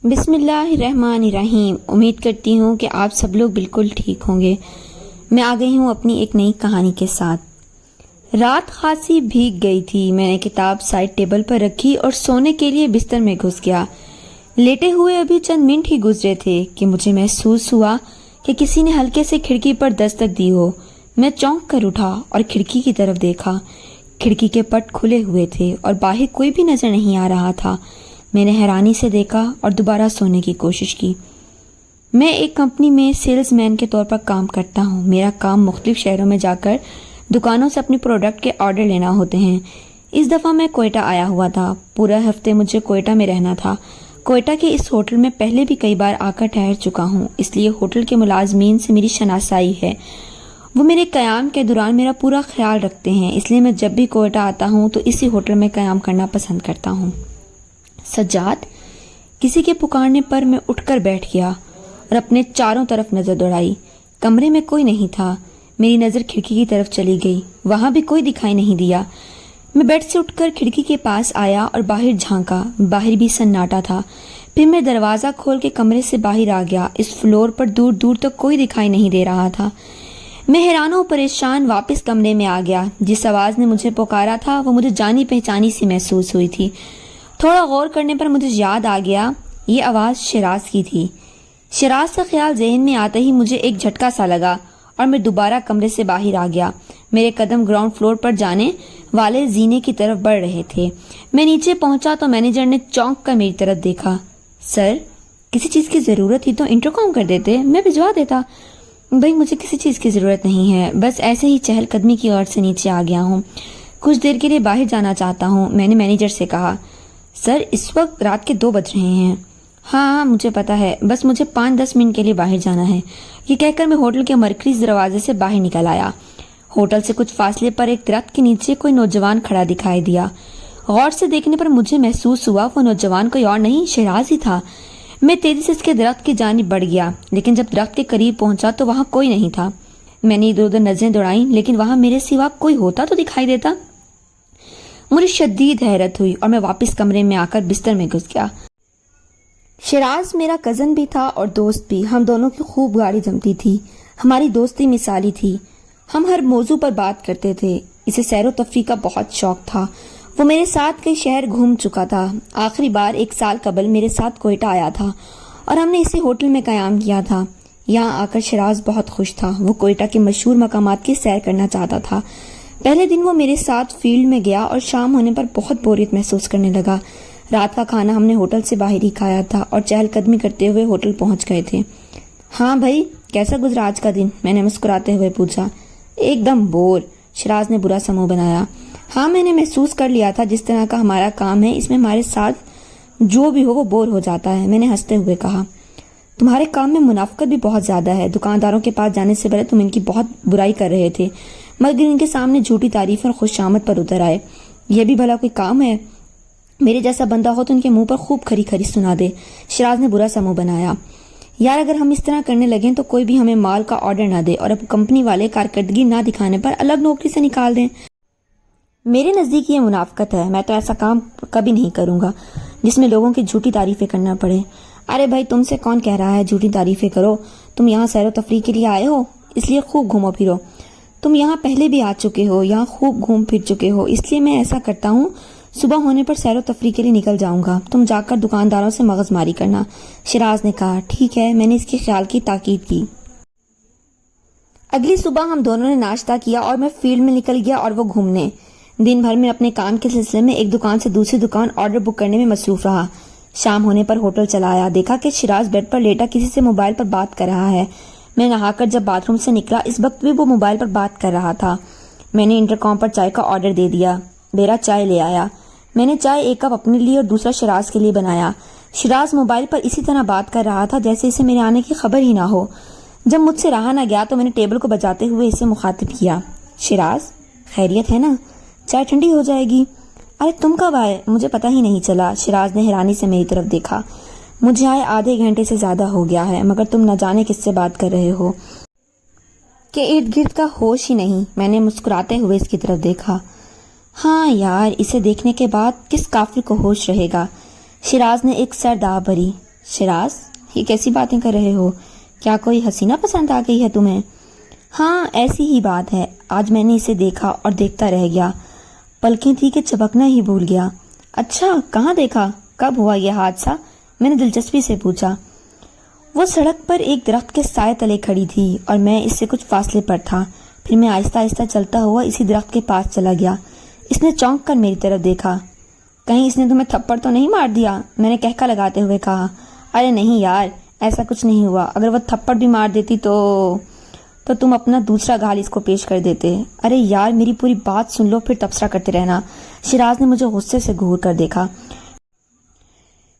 بسم اللہ الرحمن الرحیم۔ امید کرتی ہوں کہ آپ سب لوگ بالکل ٹھیک ہوں گے۔ میں آ گئی ہوں اپنی ایک نئی کہانی کے ساتھ۔ رات خاصی بھیگ گئی تھی۔ میں نے کتاب سائڈ ٹیبل پر رکھی اور سونے کے لیے بستر میں گھس گیا۔ لیٹے ہوئے ابھی چند منٹ ہی گزرے تھے کہ مجھے محسوس ہوا کہ کسی نے ہلکے سے کھڑکی پر دستک دی ہو۔ میں چونک کر اٹھا اور کھڑکی کی طرف دیکھا۔ کھڑکی کے پٹ کھلے ہوئے تھے اور باہر کوئی بھی نظر نہیں آ رہا تھا۔ میں نے حیرانی سے دیکھا اور دوبارہ سونے کی کوشش کی۔ میں ایک کمپنی میں سیلز مین کے طور پر کام کرتا ہوں۔ میرا کام مختلف شہروں میں جا کر دکانوں سے اپنی پروڈکٹ کے آرڈر لینا ہوتے ہیں۔ اس دفعہ میں کوئٹہ آیا ہوا تھا۔ پورا ہفتے مجھے کوئٹہ میں رہنا تھا۔ کوئٹہ کے اس ہوٹل میں پہلے بھی کئی بار آ کر ٹھہر چکا ہوں، اس لیے ہوٹل کے ملازمین سے میری شناسائی ہے۔ وہ میرے قیام کے دوران میرا پورا خیال رکھتے ہیں، اس لیے میں جب بھی کوئٹہ آتا ہوں تو اسی ہوٹل میں قیام کرنا پسند کرتا ہوں۔ سجاد، کسی کے پکارنے پر میں اٹھ کر بیٹھ گیا اور اپنے چاروں طرف نظر دوڑائی۔ کمرے میں کوئی نہیں تھا۔ میری نظر کھڑکی کی طرف چلی گئی، وہاں بھی کوئی دکھائی نہیں دیا۔ میں بیڈ سے اٹھ کر کھڑکی کے پاس آیا اور باہر جھانکا۔ باہر بھی سناٹا تھا۔ پھر میں دروازہ کھول کے کمرے سے باہر آ گیا۔ اس فلور پر دور دور تک کوئی دکھائی نہیں دے رہا تھا۔ میں حیران و پریشان واپس کمرے میں آ گیا۔ جس آواز نے مجھے پکارا تھا وہ مجھے جانی پہچانی سی محسوس ہوئی تھی۔ تھوڑا غور کرنے پر مجھے یاد آ گیا یہ آواز شیراز کی تھی۔ شیراز کا خیال ذہن میں آتے ہی مجھے ایک جھٹکا سا لگا اور میں دوبارہ کمرے سے باہر آ گیا۔ میرے قدم گراؤنڈ فلور پر جانے والے زینے کی طرف بڑھ رہے تھے۔ میں نیچے پہنچا تو مینیجر نے چونک کر میری طرف دیکھا۔ سر، کسی چیز کی ضرورت تھی تو انٹرکام کر دیتے، میں بھجوا دیتا۔ بھائی، مجھے کسی چیز کی ضرورت نہیں ہے، بس ایسے ہی چہل قدمی کی غرض سے نیچے آ گیا ہوں۔ کچھ دیر کے لیے باہر جانا چاہتا ہوں، میں نے مینیجر سے کہا۔ سر، اس وقت رات کے 2 بج رہے ہیں۔ ہاں مجھے پتا ہے، بس مجھے 5-10 منٹ کے لیے باہر جانا ہے۔ یہ کہہ کر میں ہوٹل کے مرکزی دروازے سے باہر نکل آیا۔ ہوٹل سے کچھ فاصلے پر ایک درخت کے نیچے کوئی نوجوان کھڑا دکھائی دیا۔ غور سے دیکھنے پر مجھے محسوس ہوا وہ نوجوان کوئی اور نہیں، شیراز ہی تھا۔ میں تیزی سے اس کے درخت کی جانب بڑھ گیا، لیکن جب درخت کے قریب پہنچا تو وہاں کوئی نہیں تھا۔ میں نے ادھر ادھر نظریں دوڑائیں، لیکن وہاں میرے سوا کوئی ہوتا تو دکھائی دیتا۔ مجھے شدید حیرت ہوئی اور میں واپس کمرے میں آ کر بستر میں گھس گیا۔ شیراز میرا کزن بھی تھا اور دوست بھی۔ ہم دونوں کی خوب گاڑی جمتی تھی۔ ہماری دوستی مثالی تھی۔ ہم ہر موضوع پر بات کرتے تھے۔ اسے سیر و تفریح کا بہت شوق تھا۔ وہ میرے ساتھ کئی شہر گھوم چکا تھا۔ آخری بار 1 سال قبل میرے ساتھ کوئٹہ آیا تھا اور ہم نے اسی ہوٹل میں قیام کیا تھا۔ یہاں آ کر شیراز بہت خوش تھا۔ وہ کوئٹہ کے مشہور مقامات کی سیر کرنا چاہتا تھا۔ پہلے دن وہ میرے ساتھ فیلڈ میں گیا اور شام ہونے پر بہت بوریت محسوس کرنے لگا۔ رات کا کھانا ہم نے ہوٹل سے باہر ہی کھایا تھا اور چہل قدمی کرتے ہوئے ہوٹل پہنچ گئے تھے۔ ہاں بھائی، کیسا گزرا آج کا دن؟ میں نے مسکراتے ہوئے پوچھا۔ ایک دم بور، شیراز نے برا سا منہ بنایا۔ ہاں، میں نے محسوس کر لیا تھا جس طرح کا ہمارا کام ہے اس میں ہمارے ساتھ جو بھی ہو وہ بور ہو جاتا ہے، میں نے ہنستے ہوئے کہا۔ تمہارے کام میں منافقت بھی بہت زیادہ ہے۔ دکانداروں کے پاس جانے سے پہلے تم ان کی بہت برائی کر رہے تھے، مگر ان کے سامنے جھوٹی تعریف اور خوش آمد پر اتر آئے۔ یہ بھی بھلا کوئی کام ہے؟ میرے جیسا بندہ ہو تو ان کے منہ پر خوب کھری کھری سنا دے۔ شیراز نے برا سا منہ بنایا۔ یار، اگر ہم اس طرح کرنے لگیں تو کوئی بھی ہمیں مال کا آرڈر نہ دے اور اب کمپنی والے کارکردگی نہ دکھانے پر الگ نوکری سے نکال دیں۔ میرے نزدیک یہ منافقت ہے۔ میں تو ایسا کام کبھی نہیں کروں گا جس میں لوگوں کی جھوٹی تعریفیں کرنا پڑے۔ ارے بھائی، تم سے کون کہہ رہا ہے جھوٹی تعریفیں کرو؟ تم یہاں سیر و تفریح کے لیے آئے ہو، اس لیے خوب گھومو پھرو۔ تم یہاں پہلے بھی آ چکے ہو، یہاں خوب گھوم پھر چکے ہو، اس لیے میں ایسا کرتا ہوں، صبح ہونے پر سیر و تفریح کے لیے نکل جاؤں گا، تم جا کر دکانداروں سے مغز ماری کرنا۔ شیراز نے کہا۔ ٹھیک ہے، میں نے اس کے خیال کی تاکید کی۔ اگلی صبح ہم دونوں نے ناشتہ کیا اور میں فیلڈ میں نکل گیا اور وہ گھومنے۔ دن بھر میں اپنے کام کے سلسلے میں ایک دکان سے دوسری دکان آرڈر بک کرنے میں مصروف رہا۔ شام ہونے پر ہوٹل چلا آیا، دیکھا کہ شیراز بیڈ پر لیٹا کسی سے موبائل پر بات کر رہا ہے۔ میں نہا کر جب باتھ روم سے نکلا اس وقت بھی وہ موبائل پر بات کر رہا تھا۔ میں نے انٹرکام پر چائے کا آرڈر دے دیا۔ میرا چائے لے آیا۔ میں نے چائے 1 کپ اپنے لیے اور دوسرا شیراز کے لیے بنایا۔ شیراز موبائل پر اسی طرح بات کر رہا تھا جیسے اسے میرے آنے کی خبر ہی نہ ہو۔ جب مجھ سے رہا نہ گیا تو میں نے ٹیبل کو بجاتے ہوئے اسے مخاطب کیا۔ شیراز، خیریت ہے نا؟ چائے ٹھنڈی ہو جائے گی۔ ارے تم کب آئے؟ مجھے پتہ ہی نہیں چلا۔ شیراز نے حیرانی سے میری طرف دیکھا۔ مجھے آئے آدھے گھنٹے سے زیادہ ہو گیا ہے، مگر تم نہ جانے کس سے بات کر رہے ہو کہ ارد گرد کا ہوش ہی نہیں۔ میں نے مسکراتے ہوئے اس کی طرف دیکھا۔ ہاں یار، اسے دیکھنے کے بعد کس کافر کو ہوش رہے گا؟ شیراز نے ایک سر داغ بھری۔ شراز، یہ کیسی باتیں کر رہے ہو؟ کیا کوئی حسینہ پسند آ گئی ہے تمہیں؟ ہاں ایسی ہی بات ہے، آج میں نے اسے دیکھا اور دیکھتا رہ گیا، پلکیں تھی کہ چبکنا ہی بھول گیا۔ اچھا، کہاں دیکھا؟ کب ہوا یہ حادثہ؟ میں نے دلچسپی سے پوچھا۔ وہ سڑک پر ایک درخت کے سائے تلے کھڑی تھی اور میں اس سے کچھ فاصلے پر تھا۔ پھر میں آہستہ آہستہ چلتا ہوا اسی درخت کے پاس چلا گیا۔ اس نے چونک کر میری طرف دیکھا۔ کہیں اس نے تمہیں تھپڑ تو نہیں مار دیا؟ میں نے کہکا لگاتے ہوئے کہا۔ ارے نہیں یار، ایسا کچھ نہیں ہوا، اگر وہ تھپڑ بھی مار دیتی تو تم اپنا دوسرا گھال اس کو پیش کر دیتے۔ ارے یار میری پوری بات سن لو، پھر تبصرہ کرتے رہنا۔ شراز نے مجھے غصے سے گھور کر دیکھا۔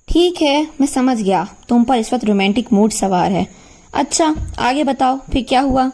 ٹھیک ہے، میں سمجھ گیا، تم پر اس وقت رومانٹک موڈ سوار ہے۔ اچھا آگے بتاؤ، پھر کیا ہوا؟